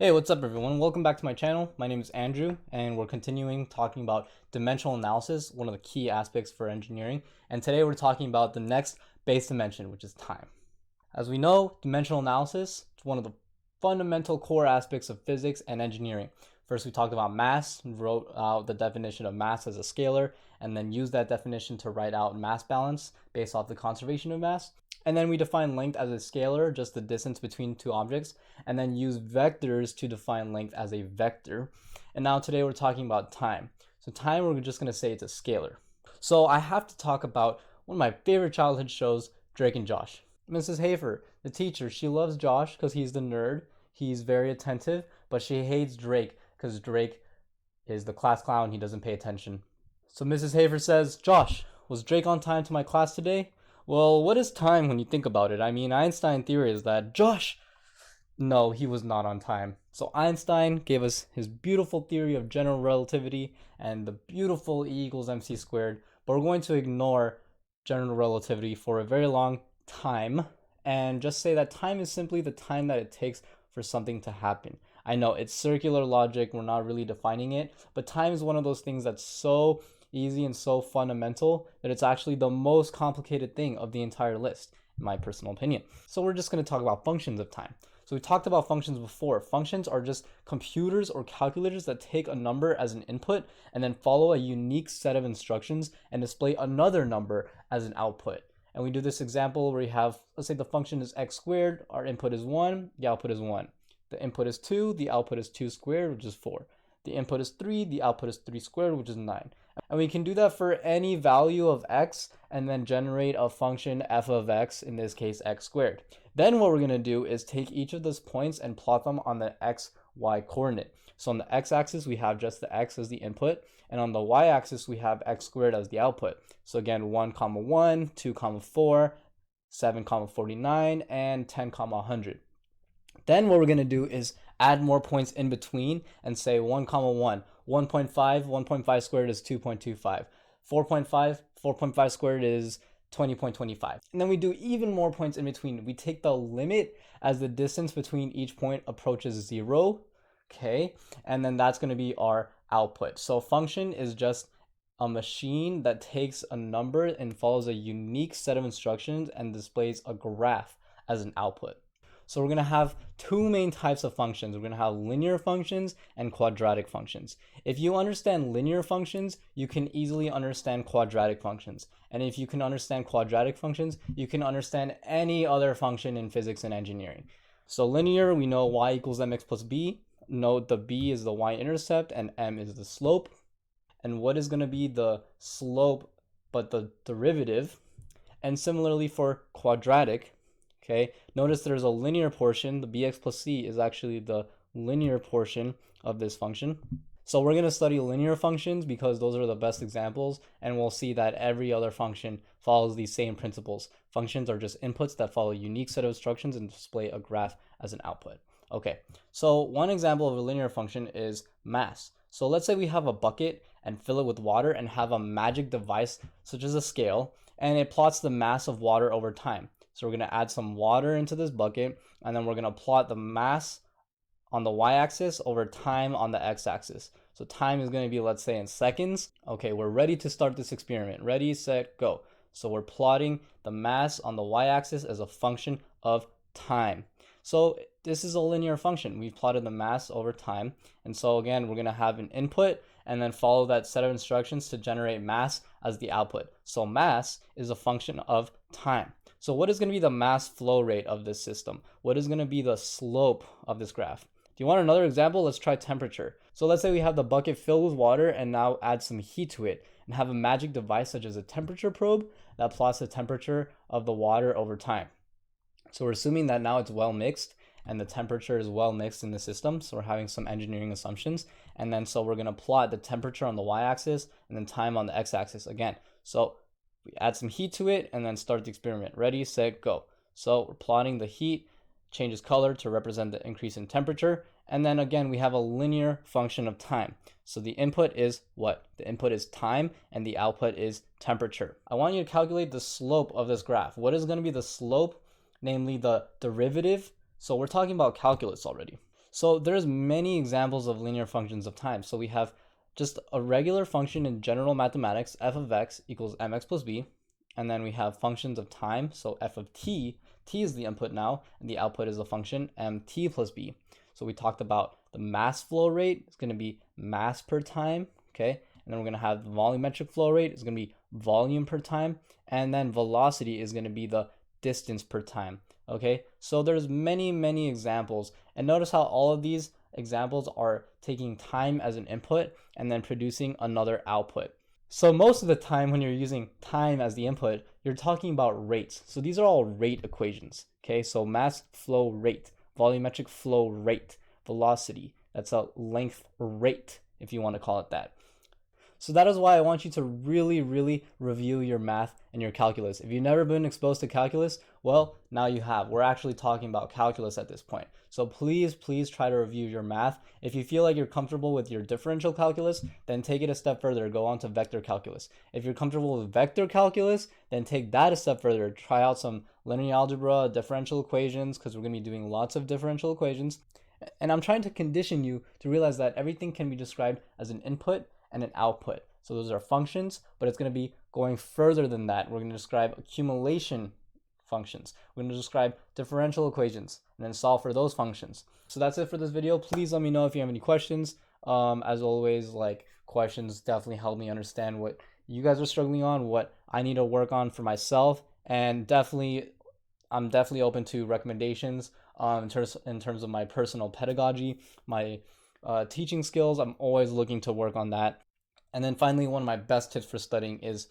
Hey, what's up everyone? Welcome back to my channel. My name is Andrew and we're continuing talking about dimensional analysis, one of the key aspects for engineering. And today we're talking about the next base dimension, which is time. As we know, dimensional analysis is one of the fundamental core aspects of physics and engineering. First, we talked about mass, wrote out the definition of mass as a scalar, and then used that definition to write out mass balance based off the conservation of mass. And then we define length as a scalar, just the distance between two objects, and then use vectors to define length as a vector. And now today we're talking about time. So time, we're just going to say it's a scalar. So I have to talk about one of my favorite childhood shows, Drake and Josh. Mrs. Hafer, the teacher, she loves Josh because he's the nerd. He's very attentive, but she hates Drake because Drake is the class clown. He doesn't pay attention. So Mrs. Hafer says, "Josh, was Drake on time to my class today?" Well, what is time when you think about it? I mean, Einstein's theory is that Josh, no, he was not on time. So Einstein gave us his beautiful theory of general relativity and the beautiful E equals mc squared, but we're going to ignore general relativity for a very long time and just say that time is simply the time that it takes for something to happen. I know it's circular logic, we're not really defining it, but time is one of those things that's so easy and so fundamental that it's actually the most complicated thing of the entire list, in my personal opinion. So we're just going to talk about functions of time. So we talked about functions before. Functions are just computers or calculators that take a number as an input and then follow a unique set of instructions and display another number as an output. And we do this example where we have, let's say the function is x squared, our input is 1, the output is 1. The input is 2, the output is 2 squared, which is 4. The input is 3, the output is 3 squared, which is 9. And we can do that for any value of x and then generate a function f of x, in this case x squared. Then what we're going to do is take each of those points and plot them on the x, y coordinate. So on the x-axis, we have just the x as the input, and on the y-axis, we have x squared as the output. So again, 1, 1, 2, 4, 7, 49, and 10, 100. Then what we're going to do is add more points in between and say 1, 1, 1.5 squared is 2.25. 4.5 squared is 20.25. And then we do even more points in between. We take the limit as the distance between each point approaches 0. Okay. And then that's going to be our output. So function is just a machine that takes a number and follows a unique set of instructions and displays a graph as an output. So we're going to have two main types of functions. We're going to have linear functions and quadratic functions. If you understand linear functions, you can easily understand quadratic functions. And if you can understand quadratic functions, you can understand any other function in physics and engineering. So linear, we know y equals mx plus b. Note the b is the y-intercept and m is the slope. And what is going to be the slope but the derivative? And similarly for quadratic, okay, notice there's a linear portion. The bx plus c is actually the linear portion of this function. So we're going to study linear functions because those are the best examples, and we'll see that every other function follows these same principles. Functions are just inputs that follow a unique set of instructions and display a graph as an output. Okay, so one example of a linear function is mass. So let's say we have a bucket and fill it with water and have a magic device such as a scale, and it plots the mass of water over time. So we're going to add some water into this bucket, and then we're going to plot the mass on the y-axis over time on the x-axis. So time is going to be, let's say, in seconds. Okay, we're ready to start this experiment. Ready, set, go. So we're plotting the mass on the y-axis as a function of time. So this is a linear function. We've plotted the mass over time. And so again, we're going to have an input and then follow that set of instructions to generate mass as the output. So mass is a function of time. So what is going to be the mass flow rate of this system? What is going to be the slope of this graph? Do you want another example? Let's try temperature. So let's say we have the bucket filled with water and now add some heat to it and have a magic device such as a temperature probe that plots the temperature of the water over time. So we're assuming that now it's well mixed and the temperature is well mixed in the system. So we're having some engineering assumptions. And then so we're going to plot the temperature on the y-axis and then time on the x-axis again. So we add some heat to it and then start the experiment. Ready, set, go. So we're plotting the heat, changes color to represent the increase in temperature. And then again, we have a linear function of time. So the input is what? The input is time and the output is temperature. I want you to calculate the slope of this graph. What is going to be the slope? Namely the derivative. So we're talking about calculus already. So there's many examples of linear functions of time. So we have just a regular function in general mathematics, f of x equals mx plus b. And then we have functions of time. So f of t is the input now, and the output is a function mt plus b. So we talked about the mass flow rate is going to be mass per time, okay? And then we're going to have the volumetric flow rate is going to be volume per time, and then velocity is going to be the distance per time, okay? So there's many examples, and notice how all of these examples are taking time as an input and then producing another output. So most of the time when you're using time as the input, you're talking about rates. So these are all rate equations, okay? So mass flow rate, volumetric flow rate, velocity, that's a length rate if you want to call it that. So that is why I want you to really review your math and your calculus. If you've never been exposed to calculus, well, now you have. We're actually talking about calculus at this point. So please try to review your math. If you feel like you're comfortable with your differential calculus, then take it a step further. Go on to vector calculus. If you're comfortable with vector calculus, then take that a step further. Try out some linear algebra, differential equations, because we're going to be doing lots of differential equations. And I'm trying to condition you to realize that everything can be described as an input and an output. So those are functions, but it's going to be going further than that. We're going to describe accumulation functions. We're going to describe differential equations and then solve for those functions. So that's it for this video. Please let me know if you have any questions. As always, like, questions definitely help me understand what you guys are struggling on, what I need to work on for myself, and I'm definitely open to recommendations in terms of my personal pedagogy, my teaching skills. I'm always looking to work on that. And then finally, one of my best tips for studying is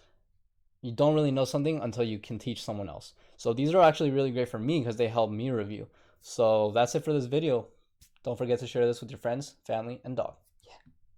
you don't really know something until you can teach someone else. So these are actually really great for me because they help me review. So that's it for this video. Don't forget to share this with your friends, family, and dog.